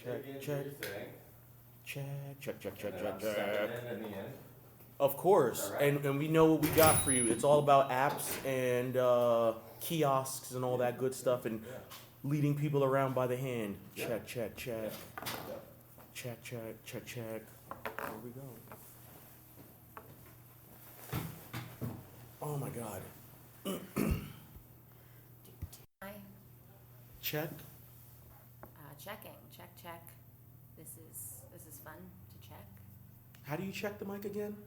Check. Of course, right. and we know what we got for you. It's all about apps and kiosks and all that good stuff, and leading people around by the hand. Check. Check. There we go. Oh my God. Check. Checking. Check. This is fun to check. How do you check the mic again?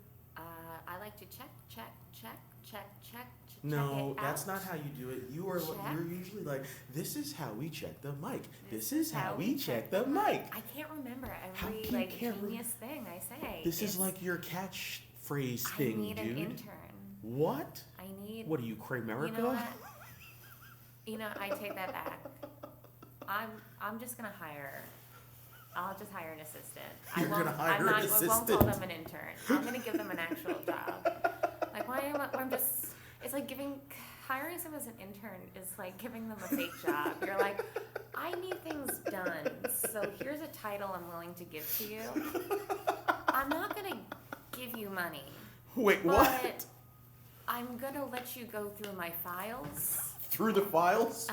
I like to check. No, that's not how you do it. You're usually like, this is how we check the mic. This is how we check the mic. I can't remember every genius thing I say. This is like your catchphrase thing, dude. I need an intern. What? What are you, Kramerica? You know, I take that back. I'm just gonna hire. I'll just hire an assistant. I won't call them an intern. I'm gonna give them an actual job. Like it's like hiring someone as an intern is like giving them a fake job. You're like, I need things done, so here's a title I'm willing to give to you. I'm not gonna give you money. Wait, what? I'm gonna let you go through my files. Through the files?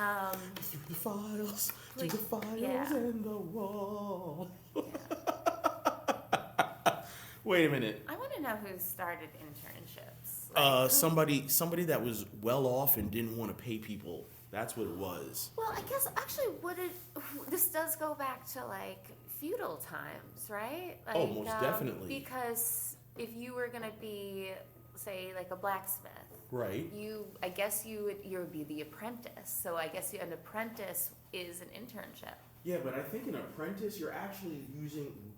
Through the files, and the wall. Yeah. Wait a minute. I want to know who started internships. Somebody that was well off and didn't want to pay people. That's what it was. Well, I guess actually this does go back to like feudal times, right? Like, most definitely. Because if you were gonna be, say, like a blacksmith, right? I guess you would be the apprentice. So I guess an apprentice is an internship. Yeah, but I think an apprentice, you're actually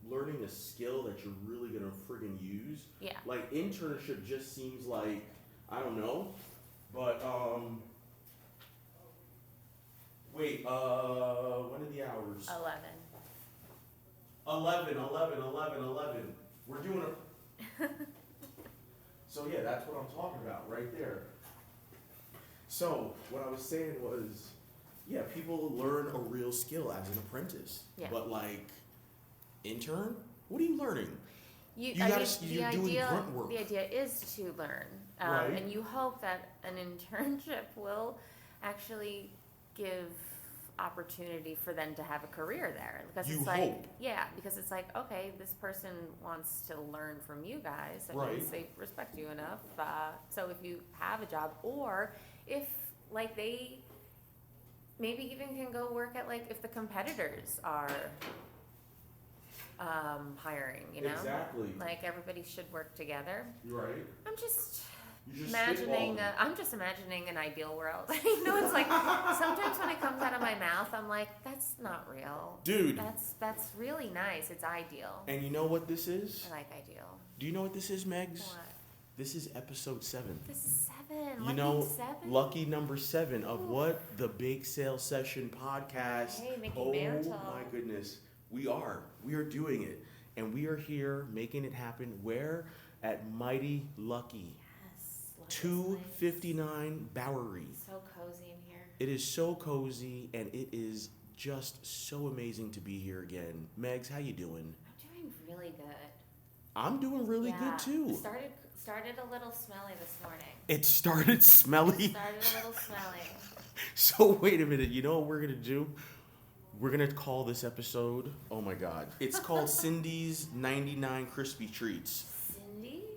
learning a skill that you're really gonna friggin' use. Yeah. Like internship just seems like, I don't know, but wait, what are the hours? 11. We're doing a. So yeah, that's what I'm talking about right there. So what I was saying was, yeah, people learn a real skill as an apprentice. Yeah. But like, intern? What are you learning? You're doing grunt work. The idea is to learn. Right. And you hope that an internship will actually give opportunity for them to have a career there. Because you it's hope. Because it's like, okay, this person wants to learn from you guys. That means they respect you enough. So if you have a job, or if like they maybe even can go work at like if the competitors are hiring, you know? Exactly. Like everybody should work together. Right. I'm just imagining an ideal world. It's like sometimes when it comes out of my mouth, I'm like, that's not real. Dude. That's really nice. It's ideal. And you know what this is? I like ideal. Do you know what this is, Megs? What? This is episode 7. This is 7. Lucky number 7 of what? The Bake Sale Session podcast. Hey, making mantle. Oh my goodness. We are doing it. And we are here making it happen. Where? At Mighty Lucky. 259 Bowery. So cozy in here. It is so cozy, and it is just so amazing to be here again. Megs, how you doing? I'm doing really good. I'm doing really good too. Started a little smelly this morning. It started smelly? Started a little smelly. So wait a minute, you know what we're going to do? We're going to call this episode, oh my God, it's called Cindy's 99 Crispy Treats.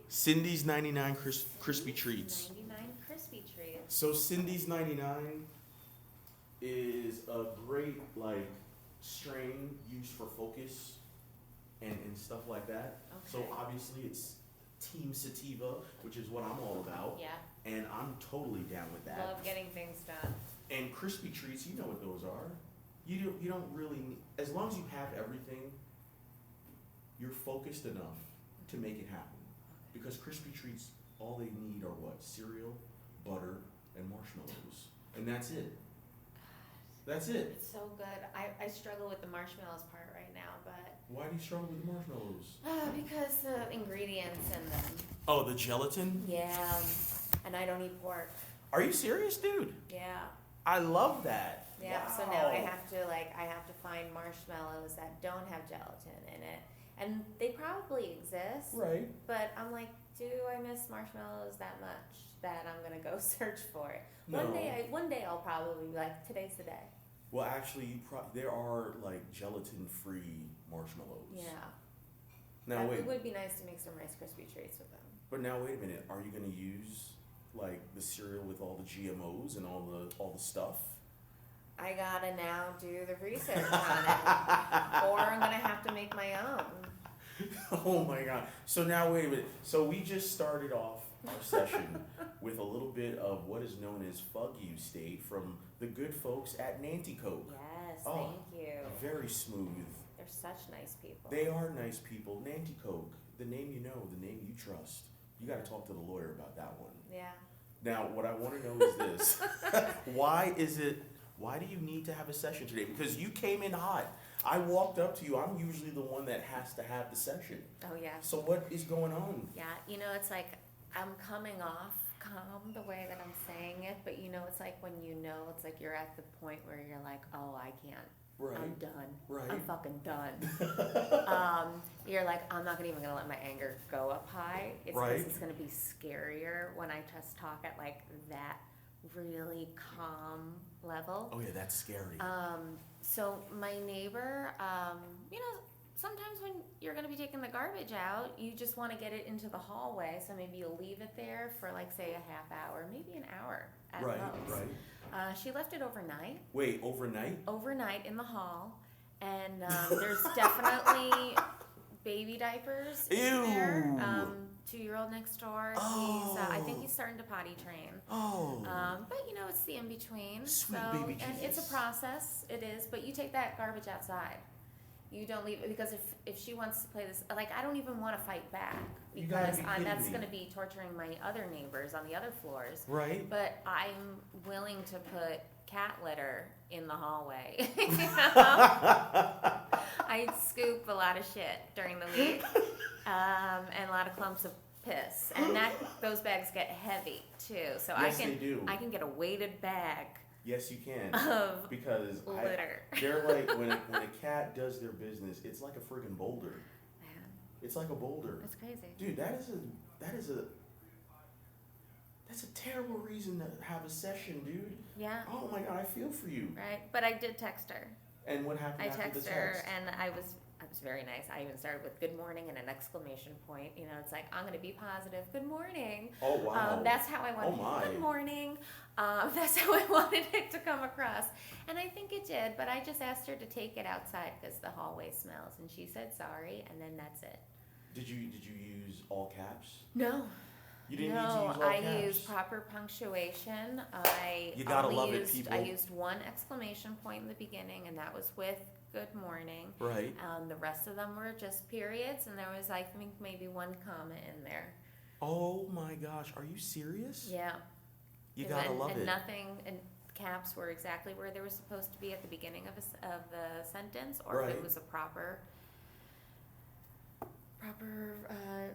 Cindy's 99 Crispy Treats. 99 Crispy Treats. So Cindy's 99 is a great like strain used for focus and stuff like that. Okay. So obviously it's Team Sativa, which is what I'm all about. Yeah. And I'm totally down with that. Love getting things done. And Crispy Treats, you know what those are. You don't really need, as long as you have everything, you're focused enough to make it happen. Because Crispy Treats, all they need are what? Cereal, butter, and marshmallows. And that's it. That's it. It's so good. I struggle with the marshmallows part right now, but... Why do you struggle with the marshmallows? Because the ingredients in them. Oh, the gelatin? Yeah. And I don't eat pork. Are you serious, dude? Yeah. I love that. Yeah, so now I have to find marshmallows that don't have gelatin in it. And they probably exist. Right. But I'm like, do I miss marshmallows that much that I'm gonna go search for it? No. One day I'll probably be like, today's the day. Well, actually, there are like gelatin-free marshmallows. Yeah. Now wait. It would be nice to make some Rice Krispie treats with them. But now wait a minute. Are you going to use like the cereal with all the GMOs and all the stuff? I gotta now do the research on it, or I'm gonna have to make my own. Oh my God! So now wait a minute. So we just started off our session with a little bit of what is known as Fug You State from the good folks at Nanticoke. Yes, Oh, thank you. Very smooth. They're such nice people. They are nice people. Nanticoke, the name you know, the name you trust. You got to talk to the lawyer about that one. Yeah. Now, what I want to know is this. Why do you need to have a session today? Because you came in hot. I walked up to you. I'm usually the one that has to have the session. Oh, yeah. So what is going on? Yeah, it's like I'm coming off calm the way that I'm saying it, but it's like when it's like you're at the point where you're like, oh, I can't. Right. I'm done. Right. I'm fucking done. You're like, I'm not even gonna let my anger go up high. It's right. It's gonna be scarier when I just talk at like that really calm level. Oh yeah, that's scary. So my neighbor, sometimes when you're gonna be taking the garbage out, you just want to get it into the hallway. So maybe you'll leave it there for like say a half hour, maybe an hour at most. Right. She left it overnight. Wait, overnight? Overnight in the hall, and there's definitely baby diapers in there. 2-year-old next door. Oh. I think he's starting to potty train. Oh. But it's the in between. Sweet so, baby Jesus. And it's a process. It is. But you take that garbage outside. You don't leave it because if she wants to play this, like I don't even want to fight back because that's going to be torturing my other neighbors on the other floors. Right. But I'm willing to put cat litter in the hallway. I scoop a lot of shit during the week, and a lot of clumps of piss, and those bags get heavy too. So yes, they do. I can get a weighted bag. Yes, you can. Of because litter. They're like when a cat does their business, it's like a friggin' boulder. Man, it's like a boulder. it's crazy. Dude, that's a terrible reason to have a session, dude. Yeah. Oh my God, I feel for you. Right, but I did text her. And what happened after the text? I texted her, and I was very nice. I even started with good morning and an exclamation point. It's like, I'm going to be positive. Good morning. Oh, wow. That's how I wanted it. Good morning. That's how I wanted it to come across. And I think it did, but I just asked her to take it outside because the hallway smells. And she said sorry, and then that's it. Did you use all caps? No. You didn't need to use all caps? I used proper punctuation. You gotta love it, people. I used one exclamation point in the beginning, and that was with good morning. Right. The rest of them were just periods, and there was, I think, maybe one comma in there. Oh my gosh, are you serious? Yeah. You gotta love it. And nothing, and caps were exactly where they were supposed to be at the beginning of the sentence, or if it was a proper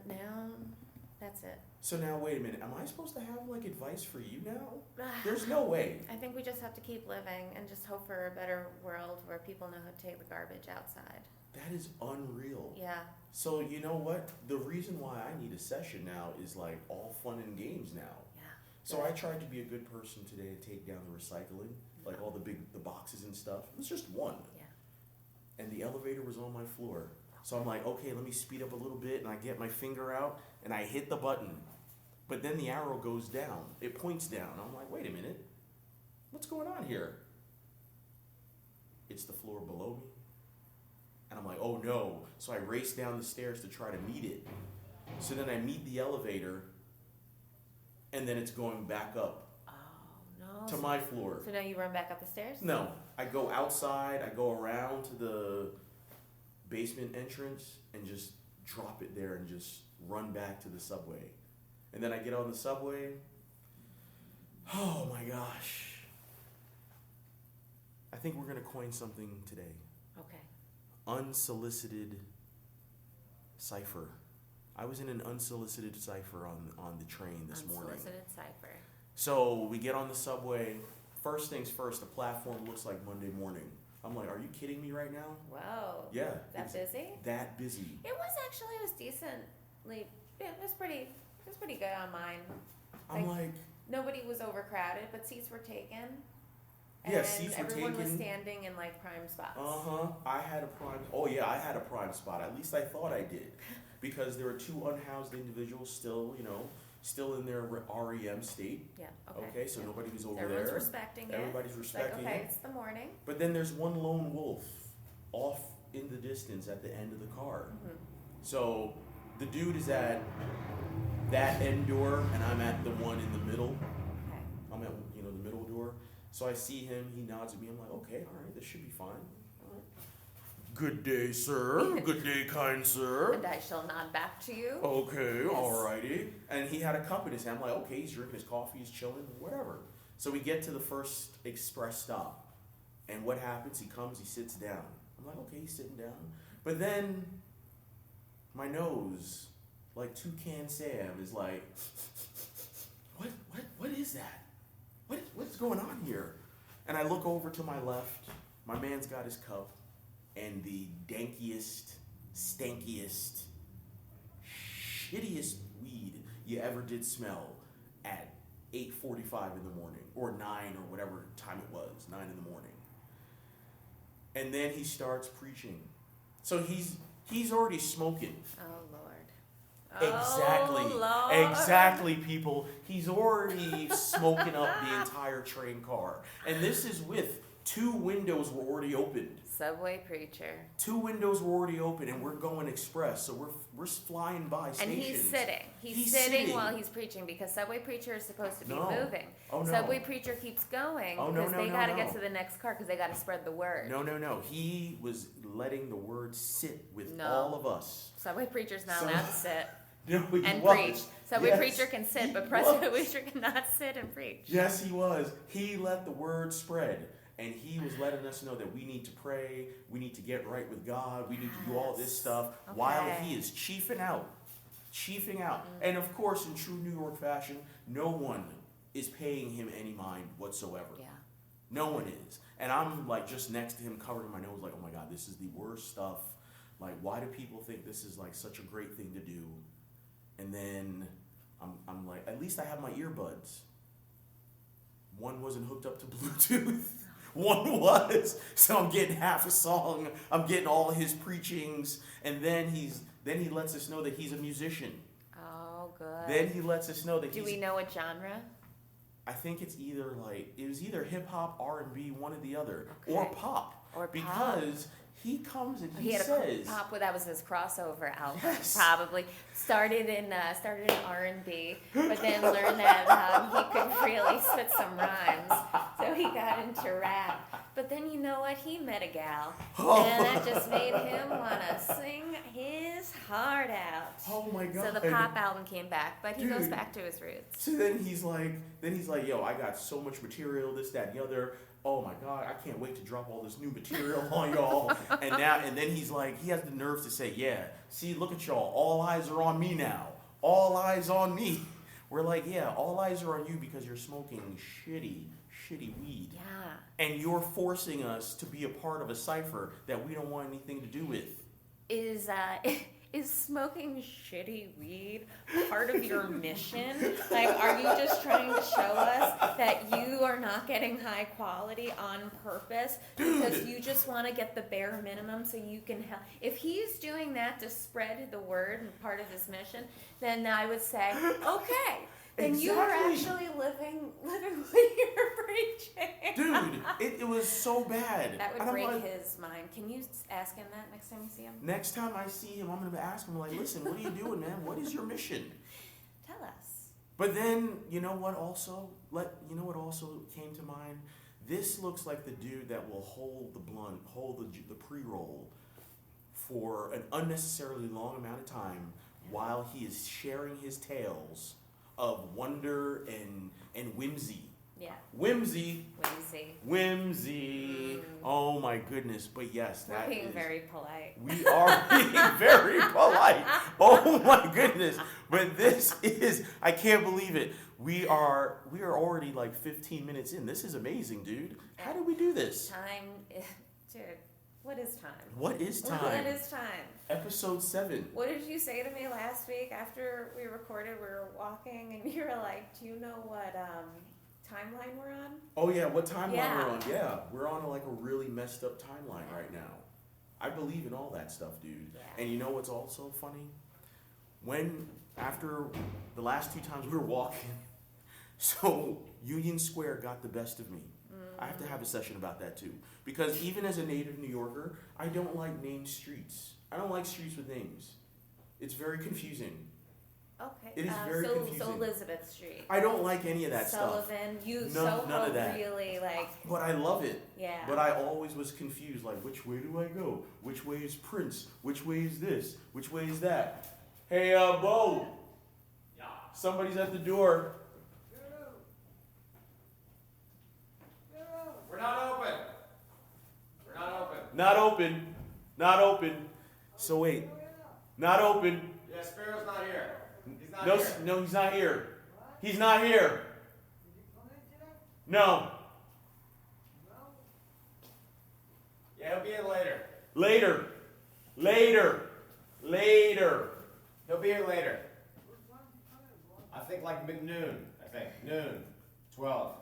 noun. That's it. So now, wait a minute. Am I supposed to have like advice for you now? There's no way. I think we just have to keep living and just hope for a better world where people know how to take the garbage outside. That is unreal. Yeah. So you know what? The reason why I need a session now is like all fun and games now. Yeah. So I tried to be a good person today to take down the recycling, like all the boxes and stuff. It was just one. Yeah. And the elevator was on my floor. So I'm like, okay, let me speed up a little bit, and I get my finger out, and I hit the button. But then the arrow goes down. It points down. I'm like, wait a minute. What's going on here? It's the floor below me. And I'm like, oh no. So I race down the stairs to try to meet it. So then I meet the elevator, and then it's going back up. Oh, no. To my floor. So now you run back up the stairs? No. I go outside, I go around to the basement entrance, and just drop it there and just run back to the subway. And then I get on the subway. Oh my gosh. I think we're going to coin something today. Okay. Unsolicited cipher. I was in an unsolicited cipher on the train this morning. Unsolicited cipher. So we get on the subway, first things first, the platform looks like Monday morning. I'm like, are you kidding me right now? Whoa. Yeah. That busy? That busy. It was decently, it was pretty good on mine. I'm like, nobody was overcrowded, but seats were taken. Yeah, seats were everyone was taken. standing in like prime spots. I had a prime spot. At least I thought I did, because there were 2 unhoused individuals still in their REM state. Yeah. Okay, so nobody was over Everyone's there. respecting it. Everybody's respecting it. It's the morning. But then there's one lone wolf off in the distance at the end of the car. Mm-hmm. So the dude is at that end door, and I'm at the one in the middle. Okay. I'm at the middle door. So I see him. He nods at me. I'm like, okay, all right, this should be fine. All right. Good day, sir. Good day, kind sir. And I shall nod back to you. Okay, Yes. alrighty. And he had a cup in his hand. I'm like, okay, he's drinking his coffee, he's chilling, whatever. So we get to the first express stop. And what happens? He comes, he sits down. I'm like, okay, he's sitting down. But then my nose, like Toucan Sam, is like, what is that? What's going on here? And I look over to my left. My man's got his cup. And the dankiest, stankiest, shittiest weed you ever did smell at 8:45 in the morning, or 9, or whatever time it was, 9 in the morning. And then he starts preaching. So he's already smoking. Oh, Lord. Exactly. Oh, Lord. Exactly, people. He's already smoking up the entire train car. And this is with 2 windows were already opened. Subway preacher. 2 windows were already open, and we're going express, so we're flying by stations. And he's sitting. He's sitting while he's preaching, because Subway preacher is supposed to be moving. Oh, no. Subway preacher keeps going because they got to get to the next car because they got to spread the word. No. He was letting the word sit with all of us. Subway preacher's not allowed to sit. No, he and was. preach. Subway preacher can sit, but Subway preacher cannot sit and preach. Yes, he was. He let the word spread. And he was letting us know that we need to pray, we need to get right with God, we need to do all this stuff while he is chiefing out. And of course, in true New York fashion, no one is paying him any mind whatsoever. Yeah. No one is. And I'm like just next to him, covered in my nose, like, oh my God, this is the worst stuff. Like, why do people think this is like such a great thing to do? And then I'm like, at least I have my earbuds. One wasn't hooked up to Bluetooth. One was. So I'm getting half a song. I'm getting all his preachings. And then he lets us know that he's a musician. Oh, good. Then he lets us know that Do we know what genre? I think it was either hip hop, R&B, one or the other. Okay. Or pop. Because he comes and he had says, a pop. That was his crossover album. Yes. Probably started in R&B, but then learned that he could really spit some rhymes, so he got into rap. But then you know what? He met a gal, and that just made him want to sing his heart out. Oh my God! So the pop album came back, but he goes back to his roots. So then he's like, yo, I got so much material, this, that, and the other. Oh my God, I can't wait to drop all this new material on y'all. And then he's like, he has the nerves to say, yeah, see, look at y'all. All eyes are on me now. All eyes on me. We're like, yeah, all eyes are on you because you're smoking shitty weed. Yeah. And you're forcing us to be a part of a cipher that we don't want anything to do with. Is smoking shitty weed part of your mission? Like, are you just trying to show us that you are not getting high quality on purpose because you just want to get the bare minimum so you can help? If he's doing that to spread the word and part of his mission, then I would say, okay. Then you are actually living what you're preaching. Dude, it was so bad. That would break his mind. Can you ask him that next time you see him? Next time I see him, I'm going to ask him, like, listen, what are you doing, man? What is your mission? Tell us. But then, you know what also came to mind? This looks like the dude that will hold the blunt, hold the pre-roll for an unnecessarily long amount of time while he is sharing his tales of wonder and whimsy. Yeah. Whimsy. Oh my goodness. But yes, we're being very polite. We are being very polite. Oh my goodness. But this is, I can't believe it. we are already like 15 minutes in. This is amazing, dude. How did we do this? Dude, what is time? What is time? What is time? Episode 7. What did you say to me last week after we recorded? We were walking, and you were like, "Do you know what timeline we're on?" Oh yeah, what timeline we're on? Yeah, we're on like a really messed up timeline right now. I believe in all that stuff, dude. Yeah. And you know what's also funny? After the last 2 times we were walking, so Union Square got the best of me. I have to have a session about that too. Because even as a native New Yorker, I don't like named streets. I don't like streets with names. It's very confusing. Okay. It is very confusing. So Elizabeth Street. I don't like any of that stuff. Sullivan, None of that. Really like. But I love it. Yeah. But I always was confused, like, which way do I go? Which way is Prince? Which way is this? Which way is that? Hey, Beau. Yeah. Somebody's at the door. We're not open. We're not open. Not open. Not open. So wait. Not open. Yeah, Spiro's not here. He's not No, here. no, he's not here. He's not here. No. Yeah, he'll be in later. Later. Later. Later. He'll be here later. I think like mid-noon. I think. Noon. 12.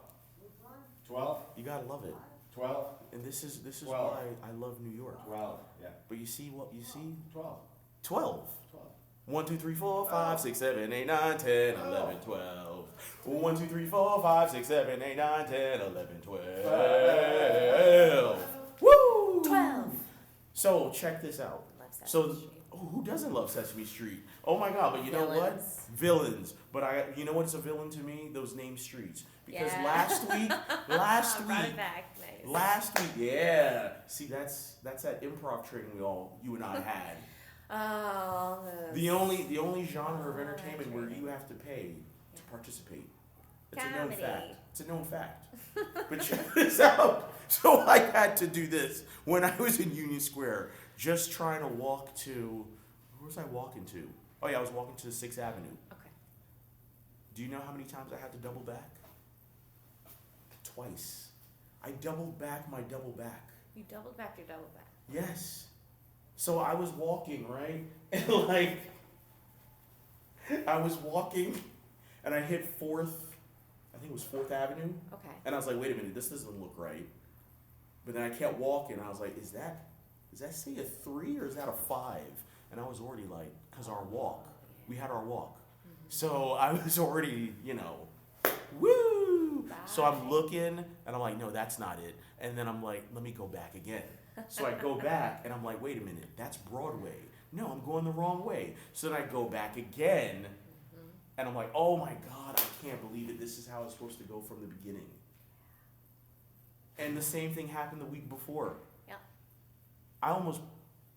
12? You gotta love it. 12? And this is 12. why I love New York. 12. Yeah. But you see what you see? 12. 12. 12. 1, 2, 3, 4, 5, 6, 7, 8, 9, 10, 11, 12. 1, 2, 3, 4, 5, 6, 7, 8, 9, 10, 11, 12. Woo! 12. So check this out. Love Sesame So Street. who doesn't love Sesame Street? Oh my God! But you know what? Villains. Villains. But you know what's a villain to me? Those named streets. Because Yeah. last week, Brought it back. Nice. last week, yeah. See, that's that improv training you and I had. Oh. The only genre of entertainment where you have to pay to participate. It's a known Comedy. fact. It's a known fact. But check this out. So I had to do this when I was in Union Square, just trying to walk to. Where was I walking to? Oh yeah, I was walking to 6th Avenue. Okay. Do you know how many times I had to double back? Twice. I doubled back my double back. You doubled back your double back. Yes. So I was walking, right? And like, I was walking and I hit 4th, I think it was 4th Avenue. Okay. And I was like, wait a minute, this doesn't look right. But then I kept walking and I was like, does that say a 3 or is that a 5? And I was already like, because our walk, we had our walk. Mm-hmm. So I was already, woo! Bye. So I'm looking and I'm like, no, that's not it. And then I'm like, let me go back again. So I go back and I'm like, wait a minute, that's Broadway. No, I'm going the wrong way. So then I go back again and I'm like, oh my God, I can't believe it. This is how it's supposed to go from the beginning. And the same thing happened the week before. Yep. I almost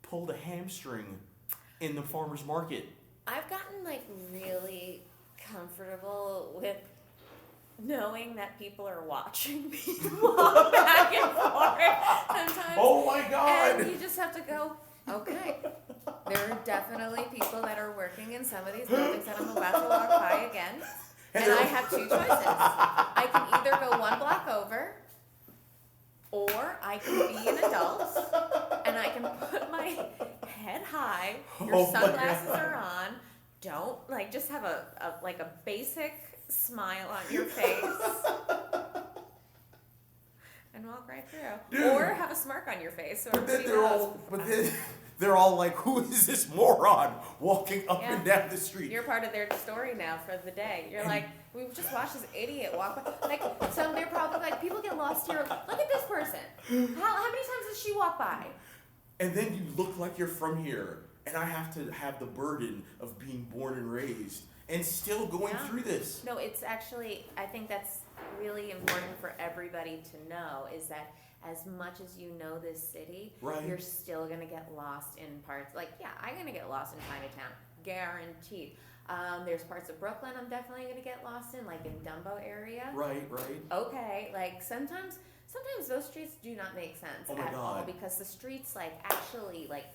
pulled a hamstring in the farmer's market. I've gotten like really comfortable with knowing that people are watching me walk back and forth sometimes. Oh my God! And you just have to go, okay. There are definitely people that are working in some of these buildings that I'm about to walk by again. And I have 2 choices. I can either go 1 block over, or I can be an adult and I can put my head high, your Oh my sunglasses God. are on, don't, like, just have a basic smile on your face and walk right through. Dude. Or have a smirk on your face so But then everybody knows. they're all like, who is this moron walking up and Yeah. down the street? You're part of their story now for the day. You're like, we just watched this idiot walk by. Like, so they're probably like, people get lost here. Look at this person. How many times does she walk by? And then you look like you're from here, and I have to have the burden of being born and raised and still going Yeah. through this. No, it's actually, I think that's really important for everybody to know, is that as much as you know this city, Right. you're still going to get lost in parts. Like, yeah, I'm going to get lost in Chinatown. Guaranteed. There's parts of Brooklyn I'm definitely going to get lost in, like in Dumbo area. Right. Okay, like sometimes those streets do not make sense Oh my at all God. because the streets like actually like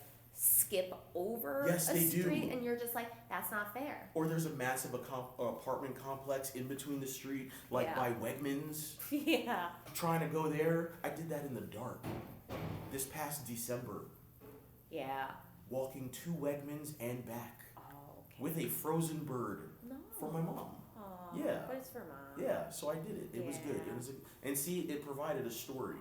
skip over Yes, a they do. street, and you're just like, that's not fair. Or there's a massive apartment complex in between the street, like Yeah. by Wegmans. Yeah. Trying to go there. I did that in the dark. This past December, Yeah. walking to Wegmans and back Oh, okay. with a frozen bird No. for my mom. Aw, Yeah. But it's for mom. Yeah, so I did it. It was good. Yeah. It was, and see, it provided a story.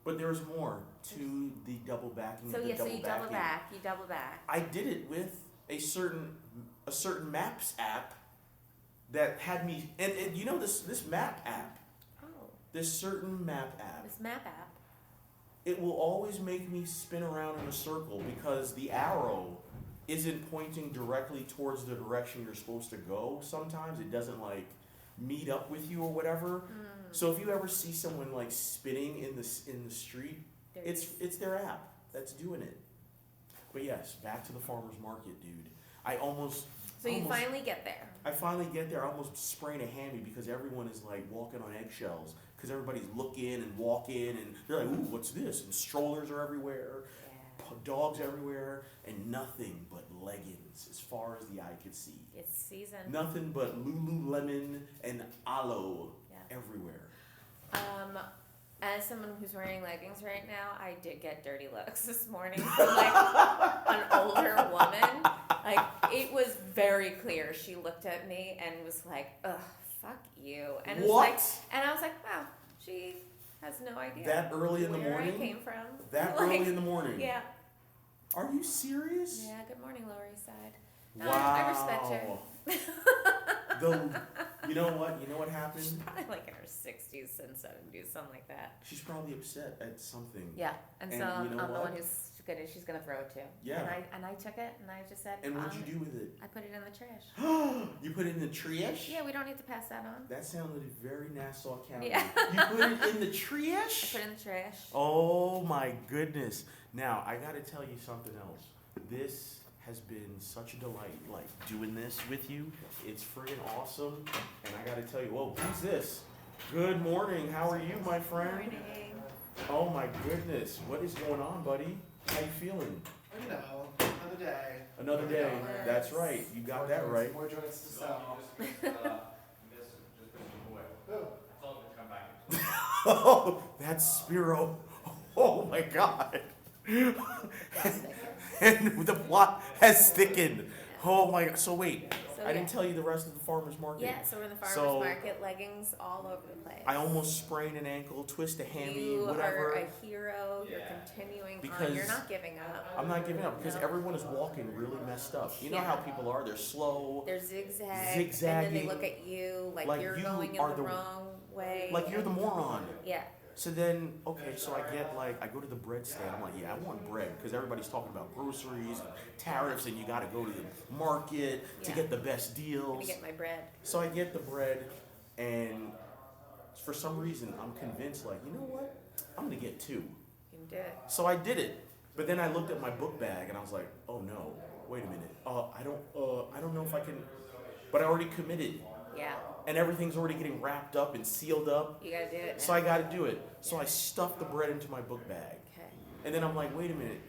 But there was more to the double backing. So the yeah, so double you double backing. back. You double back. I did it with a certain Maps app that had me, and you know this map app, Oh, this certain map app, this map app. it will always make me spin around in a circle because the arrow isn't pointing directly towards the direction you're supposed to go. Sometimes it doesn't like meet up with you or whatever. So if you ever see someone like spinning in the street, There it's their app that's doing it. But yes, back to the farmer's market, dude. I almost. So you finally get there. I finally get there. I almost sprain a hammy because everyone is like walking on eggshells because everybody's looking and walking and they're like, ooh, what's this? And strollers are everywhere, dogs everywhere, and nothing but leggings as far as the eye could see. It's season. Nothing but Lululemon and Aloe Yeah. everywhere. As someone who's wearing leggings right now, I did get dirty looks this morning from like an older woman. Like it was very clear. She looked at me and was like, "Ugh, fuck you." And it was What? like, and I was like, "Wow, she has no idea That early in the where morning? I came from." That Like, early in the morning? Yeah. Are you serious? Yeah. Good morning, Lower East Side. Wow. I respect her. You know what? You know what happened? She's probably like in her 60s and 70s, something like that. She's probably upset at something. Yeah, and so And you know I'm the what? one she's gonna throw it to. Yeah. And I took it and I just said. And what'd you do with it? I put it in the trash. You put it in the trash? Yeah, we don't need to pass that on. That sounded very Nassau County. Yeah. You put it in the I trash? put it in the trash. Oh my goodness. Now, I gotta tell you something else. This has been such a delight, like, doing this with you. It's friggin' awesome. And I gotta tell you, whoa, who's this? Good morning. How are you, my friend? Morning. Oh my goodness. What is going on, buddy? How you feeling? You know, another day. Another day. That's right. You got that right. More joints to sell. Oh, that's Spiro. Oh my God. And the plot has thickened. Oh my God. So wait, So, I didn't tell you the rest of the farmer's market. Yeah, so we're in the farmer's So- market, leggings all over the place. I almost sprained an ankle, twist a hammy, You whatever. are a hero. You're Yeah. continuing on. Because You're not giving up. I'm not giving up because No. everyone is walking really messed up. You know Yeah. how people are. They're slow. They're zigzag, and then Zigzagging. they look at you like you're you going in are the wrong way. Like you're the moron. Yeah. So then, okay, so I get like, I go to the bread stand. I'm like, yeah, I want bread because everybody's talking about groceries and tariffs and you got to go to the market to Yeah. get the best I'm deals. gonna get my bread. So I get the bread and for some reason I'm convinced like, you know what? I'm going to get two. You can do it. So I did it. But then I looked at my book bag and I was like, oh no, wait a minute. I don't know if I can, but I already committed. Yeah. And everything's already getting wrapped up and sealed up. You gotta do it. So I got to do it. So I stuffed the bread into my book bag. Okay. And then I'm like, wait a minute.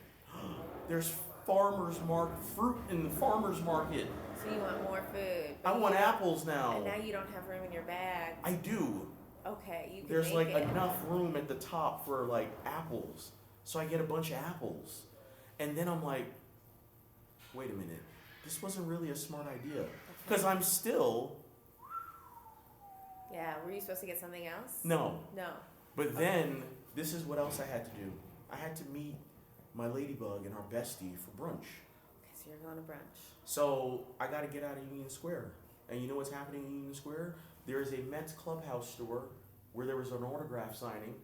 There's fruit in the farmer's market. So you want more food. I but want you- apples now. And now you don't have room in your bag. I do. Okay, you can There's make like it. enough room at the top for like apples. So I get a bunch of apples. And then I'm like, wait a minute. This wasn't really a smart idea. Because I'm still, Yeah, were you supposed to get something else? no. No. But then, this is what else I had to do. I had to meet my ladybug and our bestie for brunch. Okay, so you're going to brunch. So I got to get out of Union Square. And you know what's happening in Union Square? There is a Mets clubhouse store where there was an autograph signing.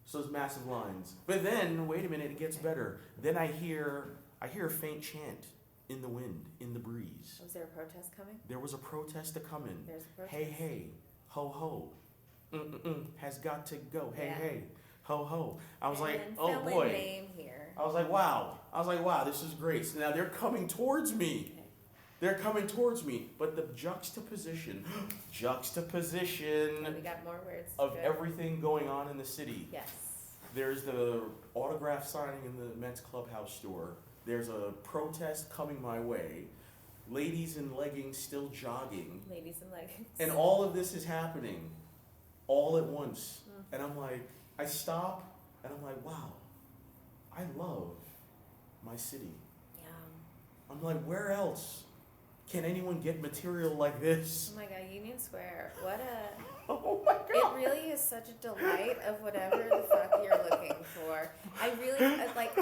So there's massive lines. But then, wait a minute, it gets better. Then I hear a faint chant in the wind, in the breeze. Was there a protest coming? There was a protest to come in. There's a protest. Hey, hey, ho, ho. Has got to go. Hey, Yeah. hey, ho, ho. I was like, And oh fill in boy. name here. I was like, wow, this is great. So now they're coming towards me. Okay. They're coming towards me. But the juxtaposition We got more words. of Good. everything going on in the city. Yes. There's the autograph signing in the Mets clubhouse store. There's a protest coming my way. Ladies in leggings still jogging. Ladies in leggings. And all of this is happening all at once. And I'm like, I stop and I'm like, wow, I love my city. Yeah. I'm like, where else can anyone get material like this? Oh my God, Union Square. What a... Oh my It God. really is such a delight of whatever the fuck you're looking for. I really like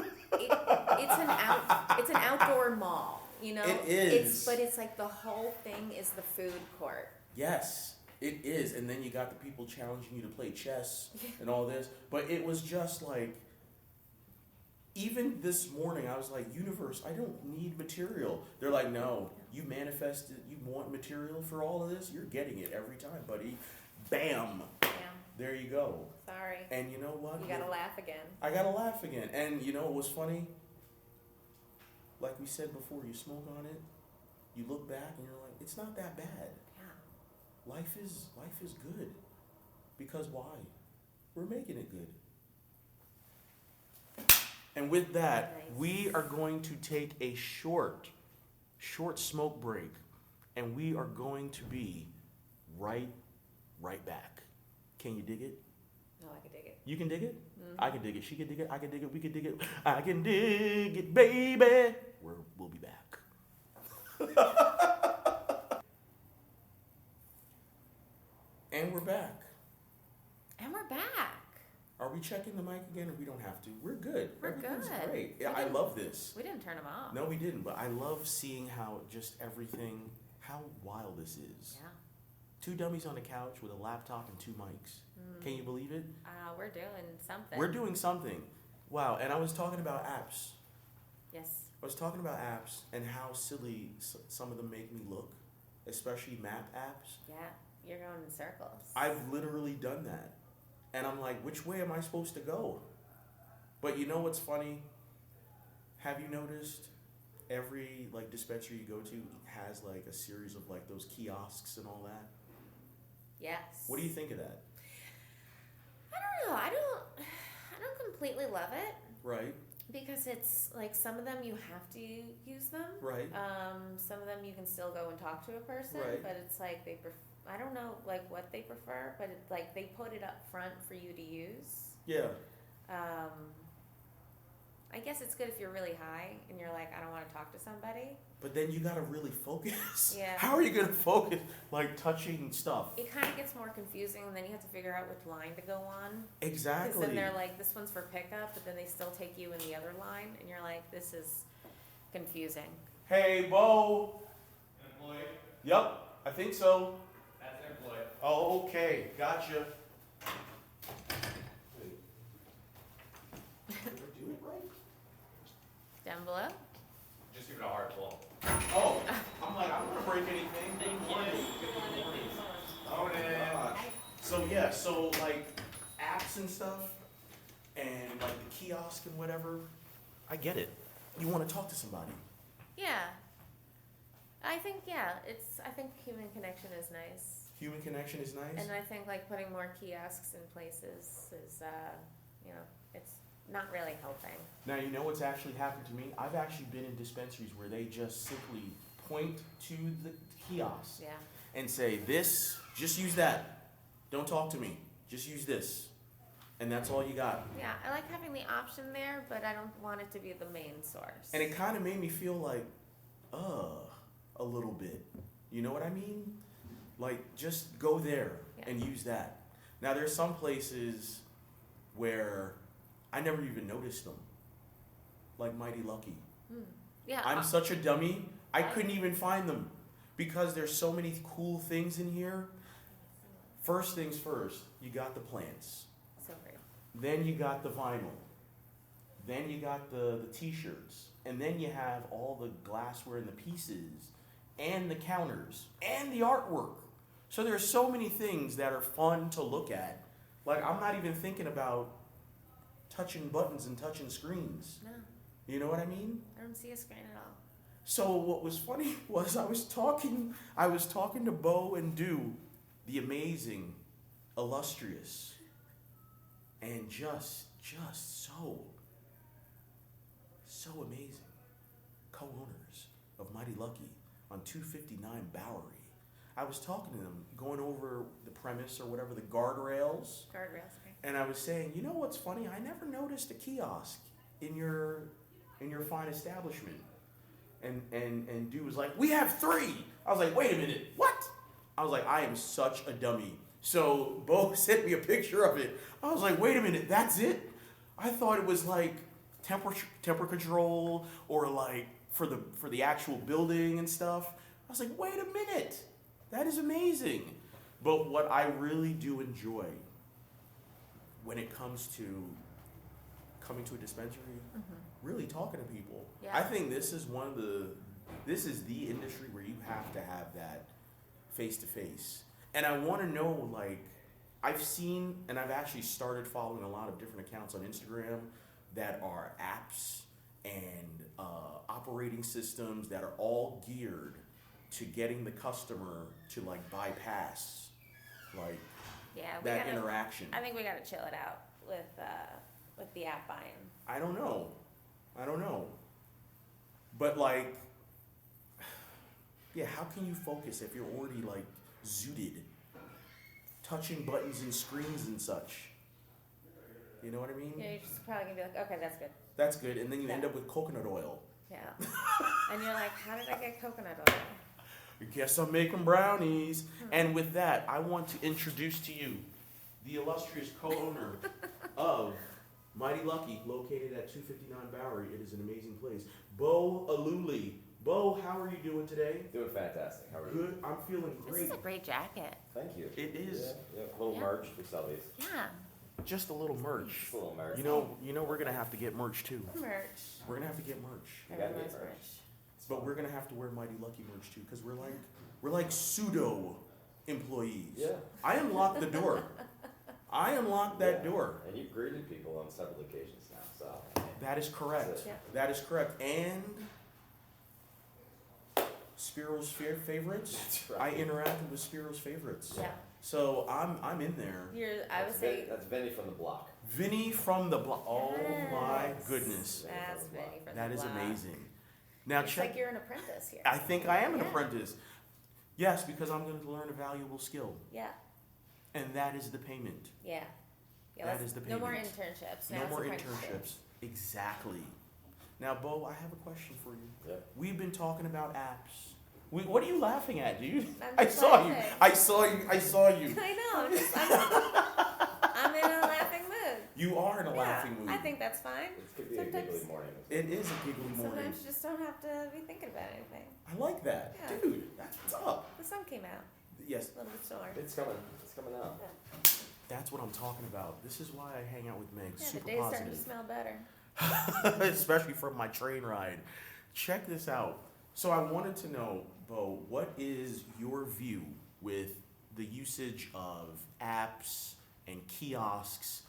it's an outdoor mall, you know? It is. But it's like the whole thing is the food court. Yes, it is. And then you got the people challenging you to play chess and all this. But it was just like, even this morning, I was like, universe, I don't need material. They're like, no, you manifested, you want material for all of this? You're getting it every time, buddy. Bam. Yeah. There you go. Sorry. And you know what? You gotta laugh again. I gotta laugh again. And you know what was funny? Like we said before, you smoke on it, you look back and you're like, it's not that bad. Yeah. Life is good. Because why? We're making it good. And with that, Nice. we are going to take a short smoke break. And we are going to be right back. Can you dig it? No, I could dig it. You can dig it? Mhm. I can dig it. She can dig it. I can dig it. We can dig it. I can dig it, baby. We'll be back. And we're back. And we're back. Are we checking the mic again, or we don't have to? We're good. We're Everything's good. great. We Yeah, I didn't- love this. We didn't turn them off. No, we didn't, but I love seeing how just everything, how wild this is. Yeah. 2 dummies on a couch with a laptop and 2 mics. Can you believe it? We're doing something. We're doing something. Wow, and I was talking about apps. Yes. I was talking about apps and how silly some of them make me look, especially map apps. Yeah. You're going in circles. I've literally done that. And I'm like, which way am I supposed to go? But you know what's funny? Have you noticed every like dispensary you go to has like a series of like those kiosks and all that? Yes. What do you think of that? I don't know. I don't completely love it Right, because it's like some of them you have to use them. right. Some of them you can still go and talk to a person, Right. but it's like I don't know like what they prefer, but it's like they put it up front for you to use. Yeah, I guess it's good if you're really high and you're like, I don't want to talk to somebody. but then you gotta really focus. Yeah. How are you gonna focus like touching stuff? It kind of gets more confusing, and then you have to figure out which line to go on. Because Exactly. then they're like, this one's for pickup, but then they still take you in the other line, and you're like, this is confusing. Hey, Beau. An employee? Yep, I think so. That's an employee. Oh, okay, gotcha. Wait. Did I do it right? Down below? Just give it a hard pull. Oh, I'm like, I don't want to break anything. Good morning. Own it. So yeah, so like apps and stuff, and like the kiosk and whatever, I get it. You want to talk to somebody. Yeah. I think, I think human connection is nice. Human connection is nice. And I think like putting more kiosks in places is, it's not really helping. Now you know what's actually happened to me? I've actually been in dispensaries where they just simply point to the kiosk Yeah. and say, this, just use that. Don't talk to me. Just use this. And that's all you got. Yeah, I like having the option there, but I don't want it to be the main source. And it kind of made me feel like, a little bit. You know what I mean? Like, just go there and use that. Now, there's some places where I never even noticed them. Like Mighty Lucky. Yeah. I'm such a dummy, I couldn't even find them. Because there's so many cool things in here. First things first, you got the plants. So great. Then you got the vinyl. Then you got the t-shirts. And then you have all the glassware and the pieces. And the counters. And the artwork. So there's so many things that are fun to look at. Like, I'm not even thinking about touching buttons and touching screens. No, You know what I mean? I don't see a screen at all. So what was funny was I was talking to Beau and Dew, the amazing, illustrious, and just so amazing. of Mighty Lucky on 259 Bowery. I was talking to them, going over the premise or whatever, the guardrails. Guardrails, okay. And I was saying, you know what's funny? I never noticed a kiosk in your fine establishment. And dude was like, we have 3. I was like, wait a minute, what? I was like, I am such a dummy. So Beau sent me a picture of it. I was like, wait a minute, that's it? I thought it was like temper control or like for the actual building and stuff. I was like, wait a minute, that is amazing. But what I really do enjoy when it comes to coming to a dispensary, really talking to people. Yeah. I think this is the industry where you have to have that face to face. And I want to know, like, I've seen, and I've actually started following a lot of different accounts on Instagram that are apps and operating systems that are all geared to getting the customer to like bypass like that interaction. I think we gotta chill it out with the app buying. I don't know. But like, yeah, how can you focus if you're already like zooted, touching buttons and screens and such? You know what I mean? Yeah, you're just probably gonna be like, okay, that's good. That's good, and then you end up with coconut oil. Yeah. And you're like, how did I get coconut oil? I guess I'm making brownies. And with that, I want to introduce to you the illustrious co-owner of Mighty Lucky, located at 259 Bowery. It is an amazing place. Beau Allulli. Beau, how are you doing today? Doing fantastic. How are you? Good. I'm feeling This great. is a great jacket. Thank you. It is. Yeah, little Yeah. merch. We sell these. Yeah. Just a little merch. Just a little merch. You know, we're gonna have to get merch too. Merch. We're gonna have to get merch, You gotta Everyone get loves merch. but we're gonna have to wear Mighty Lucky merch too, because we're like pseudo employees. Yeah. I unlocked the door. I unlocked that Yeah. door. And you've greeted people on several occasions now, so. That is correct. That's it. Yeah. That is correct. And Spiro's favorites. That's I right. interacted with Spiro's favorites. Yeah. So I'm in there. I would say That's Vinny from the block. Vinny from the block. Oh my Yes. goodness. that's Vinny from That the is block. amazing. Now It's check. like you're an apprentice here. I think I am an Yeah. apprentice. Yes, because I'm going to learn a valuable skill, Yeah. and that is the payment. Yeah. Yeah. That let's- is the No more payment. internships. No Now it's more apprenticeships. internships. Exactly. Now, Beau, I have a question for you. Yep. We've been talking about apps. What are you laughing at, dude? I'm I just saw you. laughing. I saw you. I saw you. I know. I'm in a laughing mood. You are in a Yeah, laughing mood. I think that's fine. It could be a Sometimes- giggly morning. It is a giggly morning. Sometimes you just don't have to be thinking about anything. I like that. Yeah. Dude, that's what's up. The sun came out. Yes, A little bit sore. It's coming. It's coming out. that's what I'm talking about. This is why I hang out with Meg. Yeah, the Super day's starting to positive. smell better. Especially from my train ride. Check this out. So I wanted to know, Beau, what is your view with the usage of apps and kiosks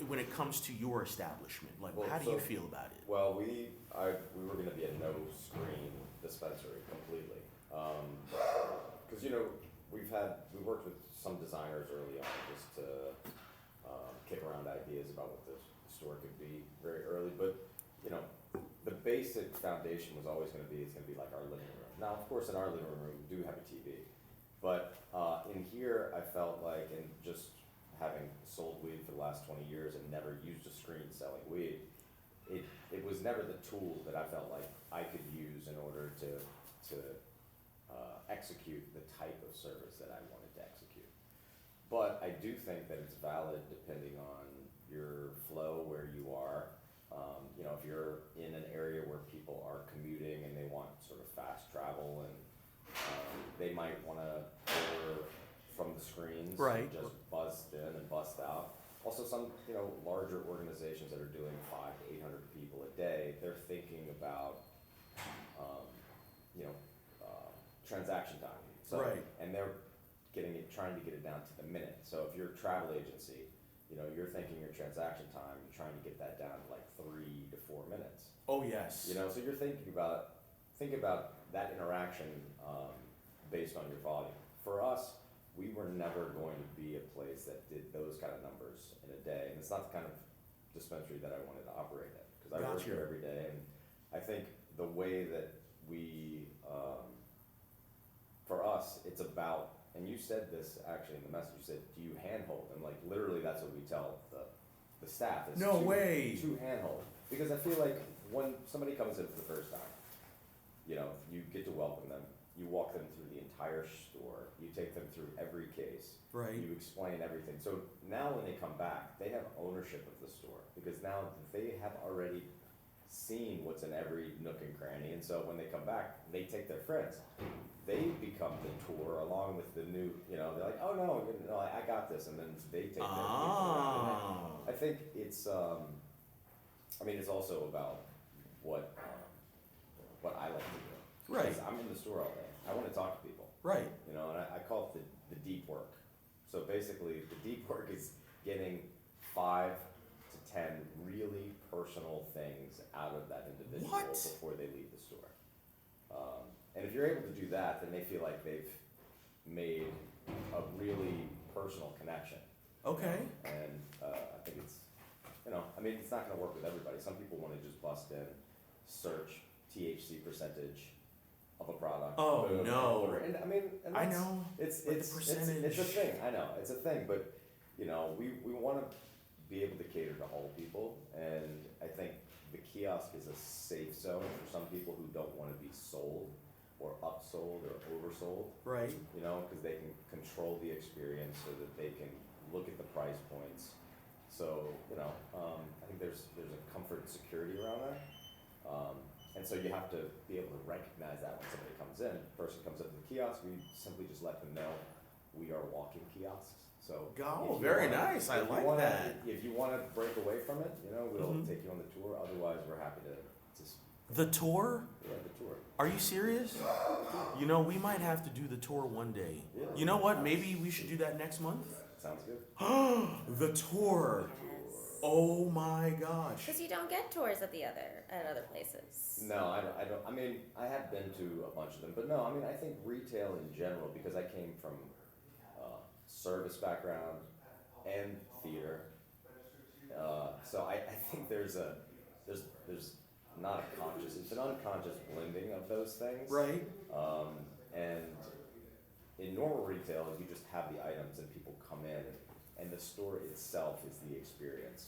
when it comes to your establishment? Like, Well, how do you so- feel about it? Well, we were going to be a no-screen dispensary completely, because we worked with some designers early on just to kick around ideas about what the store could be very early, but the basic foundation was always going to be it's going to be like our living room. Now, of course, in our living room we do have a TV, but in here I felt like, and just having sold weed for the last 20 years and never used a screen selling weed, it was never the tool that I felt like I could use in order to execute the type of service that I wanted to execute. But I do think that it's valid depending on your flow, where you are. If you're in an area where people are commuting and they want sort of fast travel, and they might want to order from the screens, Right. just bust in and bust out. Also, some larger organizations that are doing 500 to 800 people a day, they're thinking about transaction time. So, Right. and they're trying to get it down to the minute. So if you're a travel agency, you're thinking your transaction time, you're trying to get that down to like 3 to 4 minutes. Oh, yes. So you're think about that interaction based on your volume. For us, we were never going to be a place that did those kind of numbers in a day, and it's not the kind of dispensary that I wanted to operate in, because I work Gotcha. here every day, and I think the way that we, for us, it's about, and you said this actually in the message, you said, do you handhold? And like literally that's what we tell the staff is No way. to handhold. Because I feel like when somebody comes in for the first time, you know, you get to welcome them, you walk them through the entire store, you take them through every case, Right. you explain everything. So now when they come back, they have ownership of the store because now they have already seen what's in every nook and cranny, and so when they come back, they take their friends. They become the tour along with the new, you know, they're like, oh no, you know, I got this, and then they take their people around. And I think it's, I mean, it's also about what I like to do. Right. Because I'm in the store all day. I want to talk to people. Right. You know, and I call it the deep work. So basically, the deep work is getting 5 to 10 really personal things out of that individual What? before they leave the store. And if you're able to do that, then they feel like they've made a really personal connection. Okay. And I think it's, you know, I mean, it's not going to work with everybody. Some people want to just bust in, search THC percentage of a product. Oh, boom, no. and I mean, and I that's- know. It's But the it's a percentage. thing. I know it's a thing, but you know, we want to be able to cater to all people, and I think the kiosk is a safe zone for some people who don't want to be sold or upsold or oversold. Right. You know, because they can control the experience so that they can look at the price points. So you know, I think there's a comfort and security around that. And so you have to be able to recognize that when somebody comes in. Person comes up to the kiosk, we simply just let them know we are walking kiosks. So Oh, if you very wanna- nice. I if you like wanna- that. If you want to break away from it, you know, we'll Mhm. take you on the tour. Otherwise, we're happy to just The tour? the tour. Are you serious? You know, we might have to do the tour one day. Yeah. You know what? Maybe we should do that next month. Sounds good. The tour. Yes. Oh my gosh. Because you don't get tours at other places. No, I don't. I mean, I have been to a bunch of them, but no, I mean, I think retail in general, because I came from service background and theater, so I think there's not a conscious, it's an unconscious blending of those things. Right. And in normal retail, you just have the items and people come in, and the store itself is the experience.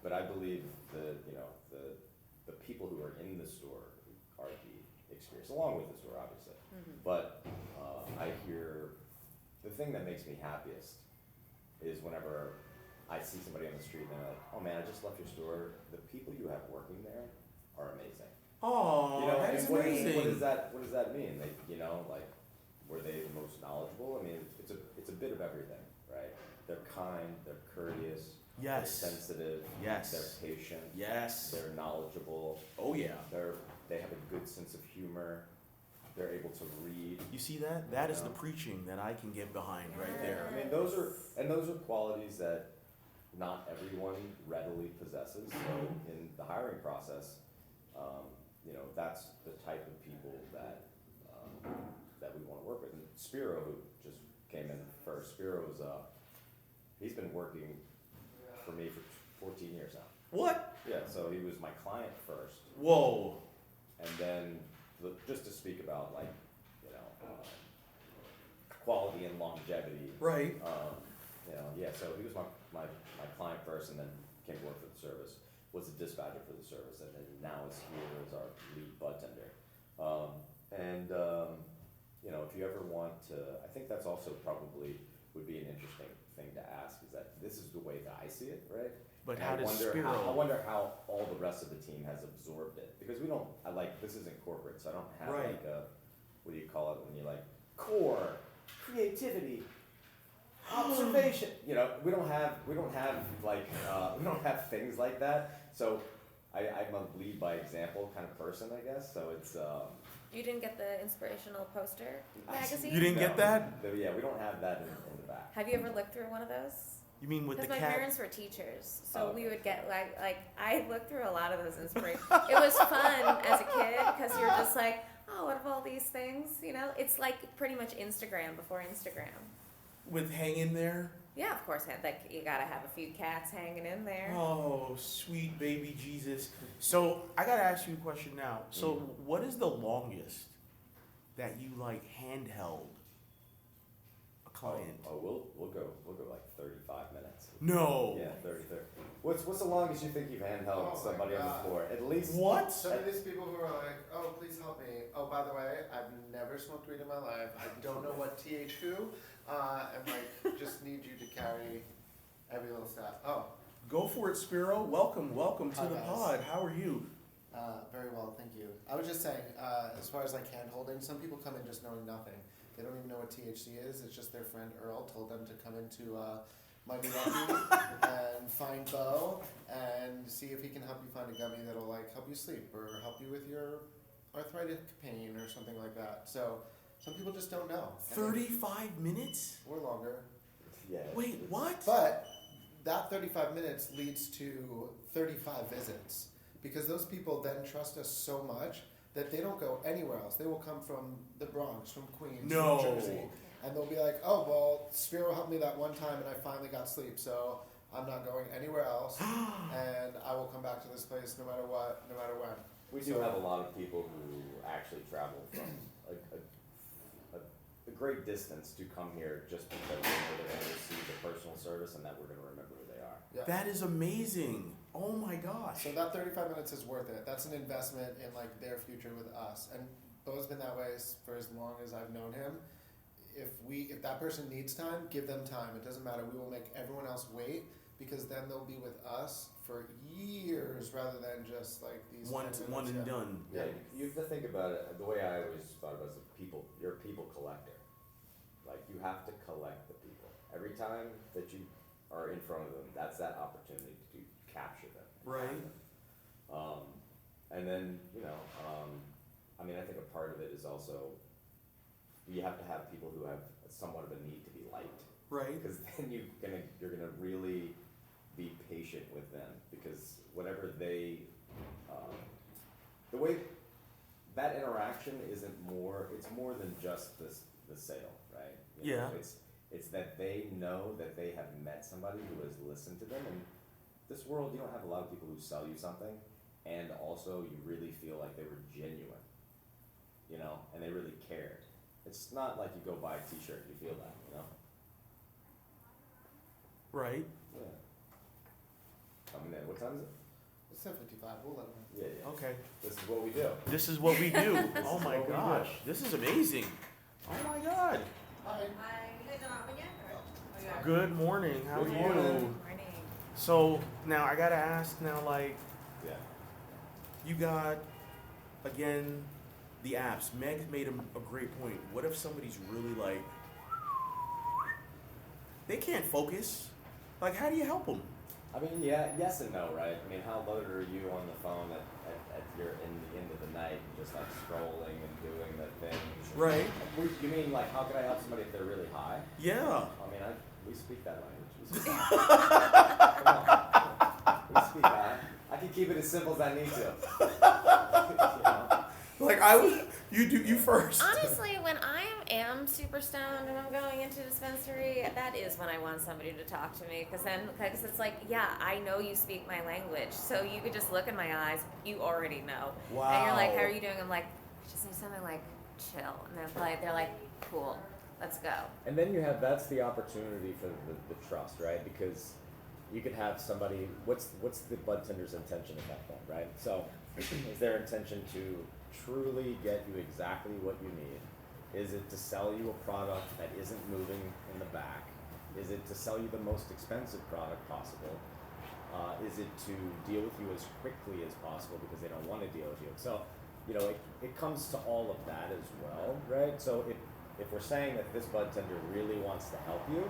But I believe the people who are in the store are the experience, along with the store, obviously. Mm-hmm. But I hear the thing that makes me happiest is whenever I see somebody on the street and they're like, "Oh man, I just left your store. The people you have working there are amazing." Oh, You know, that and is what amazing. does that mean? They, you know, like, were they the most knowledgeable? I mean, it's a bit of everything, right? They're kind, they're courteous, Yes. they're sensitive, Yes. they're patient, Yes. they're knowledgeable, Oh yeah. they have a good sense of humor, they're able to read. You see that? That is the Yeah. preaching that I can get behind right there. I mean, those are qualities that not everyone readily possesses. So in the hiring process, you know, that's the type of people that we want to work with. And Spiro, who just came in first, Spiro's he's been working for me for 14 years now. What? Yeah, so he was my client first, Whoa. and then just to speak about like, you know, quality and longevity. Right. You know, yeah. So he was my client first, and then came to work for the service. Was a dispatcher for the service, and then now is here as our lead budtender. You know, if you ever want to, I think that's also probably would be an interesting thing to ask. Is that this is the way that I see it, right? But And how does I Spiro? wonder how all the rest of the team has absorbed it, because we don't. This isn't corporate, so I don't have Right. like a, what do you call it when you're like core creativity, observation. You know, we don't have things like that. So I'm a lead by example kind of person, I guess. So it's. You didn't get the inspirational poster magazine? You didn't get that? Yeah, we don't have that in the back. Have you ever looked through one of those? You mean with the Because my cat? parents were teachers, so Oh, we okay. would get like I looked through a lot of those inspirations. It was fun as a kid because you're just like, oh, what of all these things? You know, it's like pretty much Instagram before Instagram. with hanging there. Yeah, of course. Like you gotta have a few cats hanging in there. Oh, sweet baby Jesus. So I gotta ask you a question now. So what is the longest that you like handheld a client? We'll go like 35 minutes. No. Yeah, 30. What's the longest you think you've handheld Oh my somebody on the God. floor? At least. What? Some of these people who are like, oh, please help me. Oh, by the way, I've never smoked weed in my life. I don't know what THQ, and like, just need you to carry every little step. Oh, Go for it, Spiro. Welcome to Hi, the guys. pod. How are you? very well, thank you. I was just saying, as far as like hand holding, some people come in just knowing nothing. They don't even know what THC is. It's just their friend Earl told them to come into Mighty Lucky and find Beau and see if he can help you find a gummy that'll like help you sleep or help you with your arthritic pain or something like that. So some people just don't know. And 35 minutes? or longer. Yeah. Wait, what? But that 35 minutes leads to 35 visits because those people then trust us so much that they don't go anywhere else. They will come from the Bronx, from Queens, No. from Jersey, and they'll be like, oh, well, Spiro helped me that one time and I finally got sleep, so I'm not going anywhere else, and I will come back to this place no matter what, no matter when. We do have a lot of people who actually travel from a great distance to come here just because they know they're going to receive the personal service and that we're going to remember who they are. Yeah. That is amazing. Oh my gosh. So that 35 minutes is worth it. That's an investment in like their future with us. And Beau's been that way for as long as I've known him. If that person needs time, give them time. It doesn't matter. We will make everyone else wait because then they'll be with us for years rather than just like these One 10 and minutes. done. Yeah, you have to think about it. The way I always thought about it is you're a people collector. Like you have to collect the people. Every time that you are in front of them, that's that opportunity to capture them. Right. And then, I mean, I think a part of it is also you have to have people who have somewhat of a need to be liked. Right. Because then you're gonna really be patient with them because whatever they, the way that interaction it's more than just the sale, right? You know, Yeah. It's that they know that they have met somebody who has listened to them. And this world, you don't have a lot of people who sell you something, and also you really feel like they were genuine, and they really cared. It's not like you go buy a T-shirt and you feel that, Right. Yeah. Coming in. What time is it? It's 10:55. We'll let them. Yeah. Okay. This is what we do. This is what we do. Oh is my what we gosh. do. This is amazing. Oh my god. Hi. You guys are not open yet? Or? Oh, you are? Good morning. How are Good you? morning. Morning. So now I gotta ask now, like, Yeah. you got, again, the apps. Meg made a great point. What if somebody's really like, they can't focus? Like, how do you help them? I mean, yeah, yes and no, right? I mean, how loaded are you on the phone at your in the end of the night, and just like scrolling and doing the things? Right. You mean like how can I help somebody if they're really high? Yeah. I mean, we speak that language. We speak that. Come on. We speak that. I can keep it as simple as I need to. Like you first. Honestly, when I am super stoned and I'm going into a dispensary, that is when I want somebody to talk to me. Because it's like, yeah, I know you speak my language. So you could just look in my eyes. You already know. Wow. And you're like, how are you doing? I'm like, I just need something like chill. And they're like, cool, let's go. And then that's the opportunity for the trust, right? Because you could have somebody, what's the budtender's intention at that point, right? So is their intention to truly get you exactly what you need? Is it to sell you a product that isn't moving in the back? Is it to sell you the most expensive product possible? Is it to deal with you as quickly as possible because they don't want to deal with you? So, it comes to all of that as well, right? So if we're saying that this budtender really wants to help you,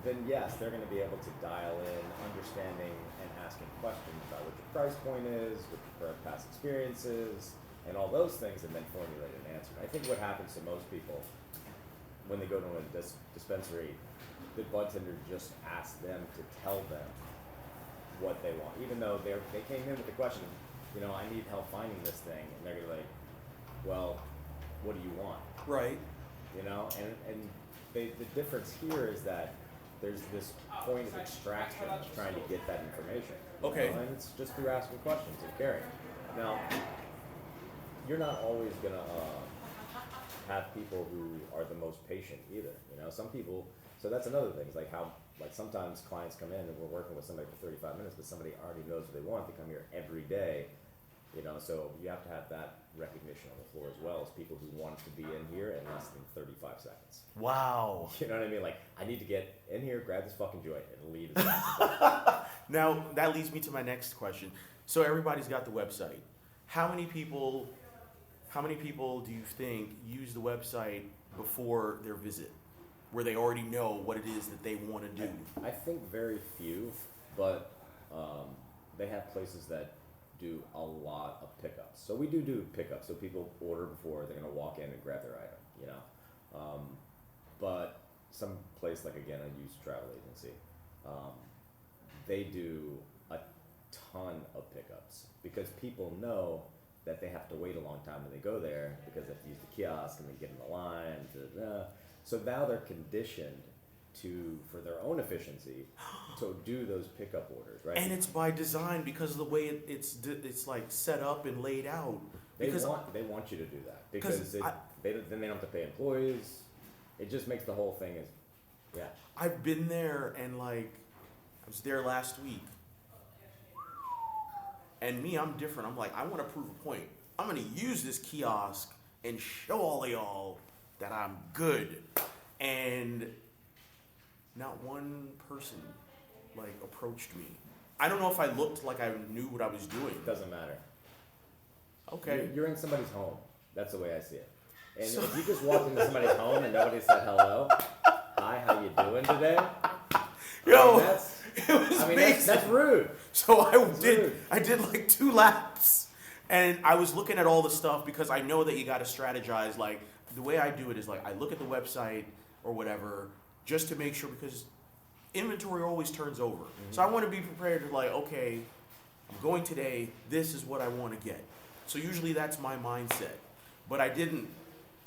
then yes, they're going to be able to dial in understanding and asking questions about what your price point is, what your past experiences, and all those things, and then formulate an answer. I think what happens to most people when they go to a dispensary, the budtender just asks them to tell them what they want, even though they came in with the question, I need help finding this thing, and they're gonna be like, well, what do you want? Right. And the difference here is that there's this point of extraction trying to get that information. Okay. And it's just through asking questions and caring. Now, you're not always gonna have people who are the most patient either. Some people. So that's another thing. It's like how sometimes clients come in and we're working with somebody for 35 minutes, but somebody already knows what they want. They come here every day. So you have to have that recognition on the floor as well as people who want to be in here in less than 35 seconds. Wow. You know what I mean? Like, I need to get in here, grab this fucking joint, and leave as fast as possible. Now, that leads me to my next question. So everybody's got the website. How many people do you think use the website before their visit, where they already know what it is that they want to do? I think very few, but they have places that do a lot of pickups. So we do pickups. So people order before they're gonna walk in and grab their item. But some place like, again, a used travel agency, they do a ton of pickups because people know that they have to wait a long time when they go there because they have to use the kiosk and they get in the line. So now they're conditioned for their own efficiency to do those pickup orders, right? And it's by design because of the way it's like set up and laid out. They want you to do that because then they don't have to pay employees. It just makes the whole thing I've been there and I was there last week. And me, I'm different. I'm like, I want to prove a point. I'm going to use this kiosk and show all of y'all that I'm good. And not one person approached me. I don't know if I looked like I knew what I was doing. It doesn't matter. Okay. You're in somebody's home. That's the way I see it. And if you just walked into somebody's home and nobody said hello, hi, how you doing today? Yo, that's rude. So I did 2 laps, and I was looking at all the stuff because I know that you got to strategize. The way I do it is I look at the website or whatever just to make sure because inventory always turns over. Mm-hmm. So I want to be prepared to okay, I'm going today. This is what I want to get. So usually that's my mindset, but I didn't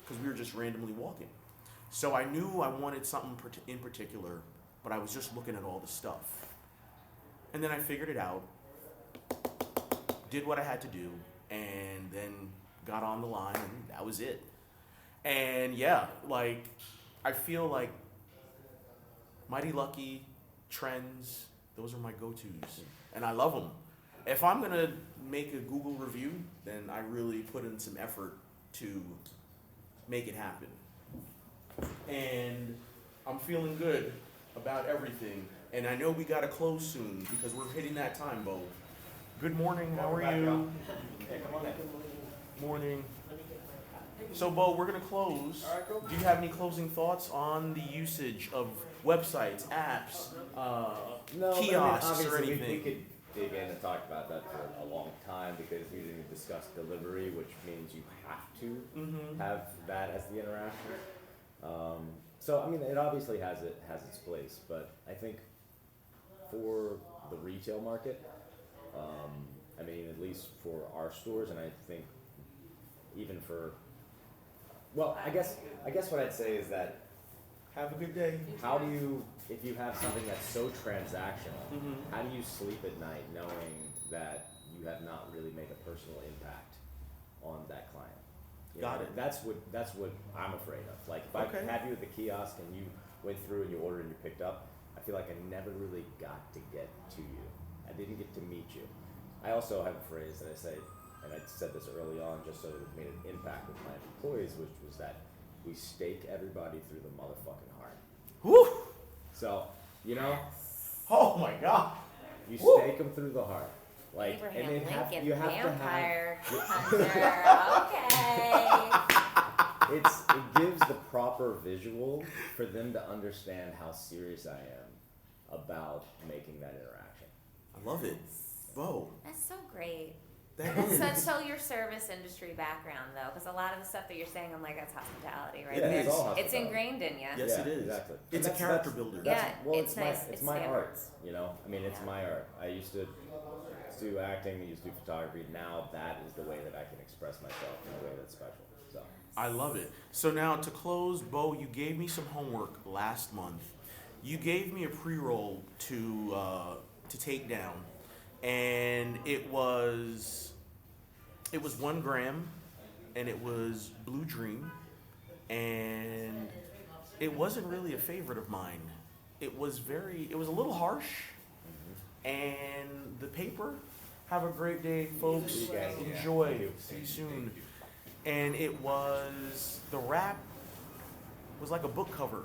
because we were just randomly walking. So I knew I wanted something in particular, but I was just looking at all the stuff. And then I figured it out, did what I had to do, and then got on the line, and that was it. And I feel like Mighty Lucky, Trends, those are my go-tos, and I love them. If I'm going to make a Google review, then I really put in some effort to make it happen. And I'm feeling good about everything. And I know we got to close soon because we're hitting that time, Beau. Good morning. How are you? Hey, come on in. Morning. So, Beau, we're going to close. All right, cool. Do you have any closing thoughts on the usage of websites, apps, kiosks, or anything? We could dig in and talk about that for a long time because we didn't discuss delivery, which means you have to have that as the interaction. It obviously has its place, but I think for the retail market, at least for our stores, and I think even for, I guess what I'd say is that Have a good day. how do you, if you have something that's so transactional, how do you sleep at night knowing that you have not really made a personal impact on that client? Got it. That's what I'm afraid of. If I have you at the kiosk and you went through and you ordered and you picked up, I feel like I never really got to get to you. I didn't get to meet you. I also have a phrase that I say, and I said this early on just so that it made an impact with my employees, which was that we stake everybody through the motherfucking heart. Woo! So, Oh my God! you Woo! stake them through the heart. Abraham and Lincoln, you have vampire to hunter. Okay. it gives the proper visual for them to understand how serious I am about making that interaction. I love it. Beau. That's so great. That So, is. so your service industry background, though, because a lot of the stuff that you're saying, I'm like, that's hospitality, right? It there. is. all It's hospitality. ingrained in you. Yes, Yeah, it is. exactly. It's a And character builder. Yeah, it's nice. It's It's my art, standards. It's my art. I used to do acting, I used to do photography. Now that is the way that I can express myself in a way that's special. So I love it. So now to close, Beau, you gave me some homework last month. You gave me a pre-roll to take down, and it was 1 gram, and it was Blue Dream, and it wasn't really a favorite of mine. It was a little harsh, and the paper. Have a great day, folks. See you guys. Enjoy. Yeah. See you soon. And the wrap was like a book cover.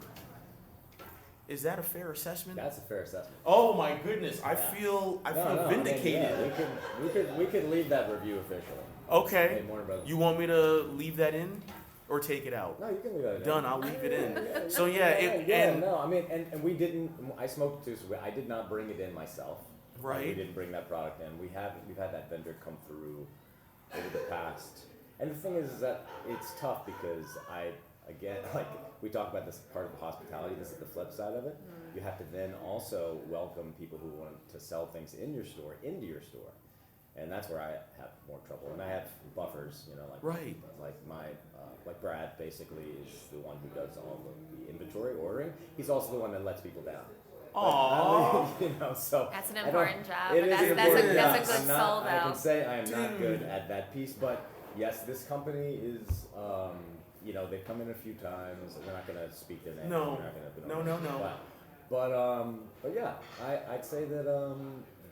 Is that a fair assessment? That's a fair assessment. Oh my goodness, I Yeah. feel No, vindicated. I mean, we could leave that review officially. Okay. Hey, morning, brother. You want me to leave that in or take it out? No, you can leave that in. Done, I'll leave it in. Yeah, So no, I mean, and we didn't. I smoked too, so I did not bring it in myself. Right. We didn't bring that product in. We've had that vendor come through over the past. And the thing is that it's tough because again, like we talk about this part of the hospitality. This is the flip side of it. You have to then also welcome people who want to sell things into your store, and that's where I have more trouble. And I have buffers, Right. Like Brad basically is the one who does all the inventory ordering. He's also the one that lets people down. Aww. So That's an I don't- important job. It But is that's, an that's, a, important that's a job. good I'm not- soul, I can though. say I am not Dude. good at that piece, but yes, this company is, they've come in a few times. We're not going to speak their name. No. We're not gonna, No. But yeah, I'd say that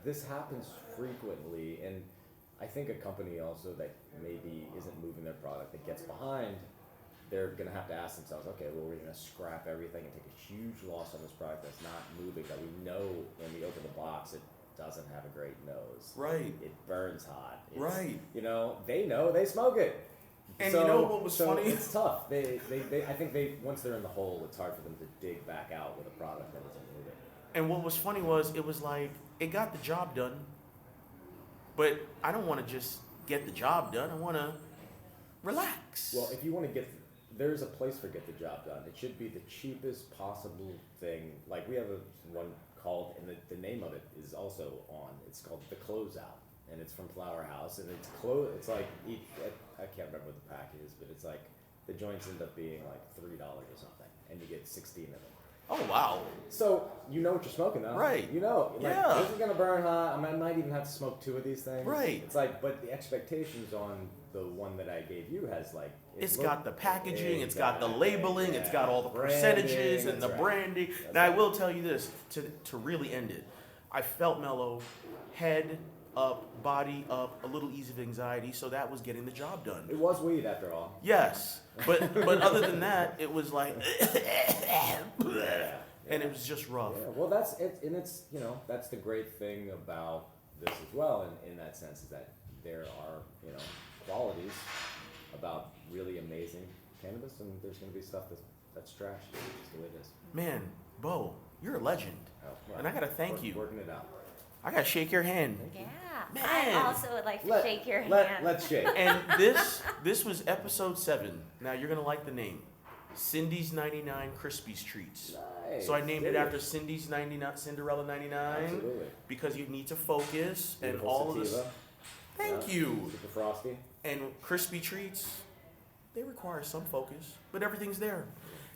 this happens frequently, and I think a company also that maybe isn't moving their product that gets behind, they're gonna have to ask themselves, okay, well, we're gonna scrap everything and take a huge loss on this product that's not moving, that we know when we open the box it doesn't have a great nose. Right. It burns hot. Right. They know, they smoke it. And So- you know what was so funny? It's tough. I think once they're in the hole, it's hard for them to dig back out with a product that isn't moving. And what was funny was it was like it got the job done, but I don't want to just get the job done. I want to relax. Well, if you want to there's a place for get the job done. It should be the cheapest possible thing. Like we have one called, and the name of it is also on. It's called The Closeout, and it's from Flower House, and it's like I can't remember what the pack is, but it's like the joints end up being like $3 or something, and you get 16 of them. Oh wow. So you know what you're smoking now. Right. Yeah. This is gonna burn hot. I might even have to smoke 2 of these things. Right. It's like, but the expectations on the one that I gave you has like It's got the packaging, it's got the Exactly, labeling, it's yeah. got all the Branding, percentages and the that's right. branding. That's Now I right. will tell you this, to really end it, I felt mellow, head up, body up, a little ease of anxiety, so that was getting the job done. It was weed after all. Yes, but other than that, it was like, Yeah. and it was just rough. Yeah, well, that's it, and it's that's the great thing about this as well. In that sense, is that there are qualities about really amazing cannabis, and there's going to be stuff that's trash. It's just the way it is. Man, Beau, you're a legend, Oh, and I gotta thank you. Working it out. I gotta shake your hand. Yeah. Man. I also would like to shake your hand. Let's shake. And this was episode 7. Now you're gonna like the name, Cindy's 99 Krispies treats. Nice. So I named it Dig after Cindy's 99, Cinderella 99, Absolutely. because you need to focus and Beautiful all of this. sativa. Thank Yeah. you. Super frosty. And crispy treats, they require some focus, but everything's there.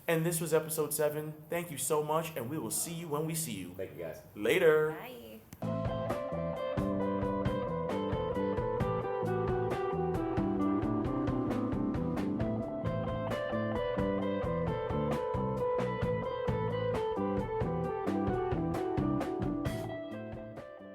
And this was episode 7. Thank you so much, and we will see you when we see you. Thank you guys. Later. Bye.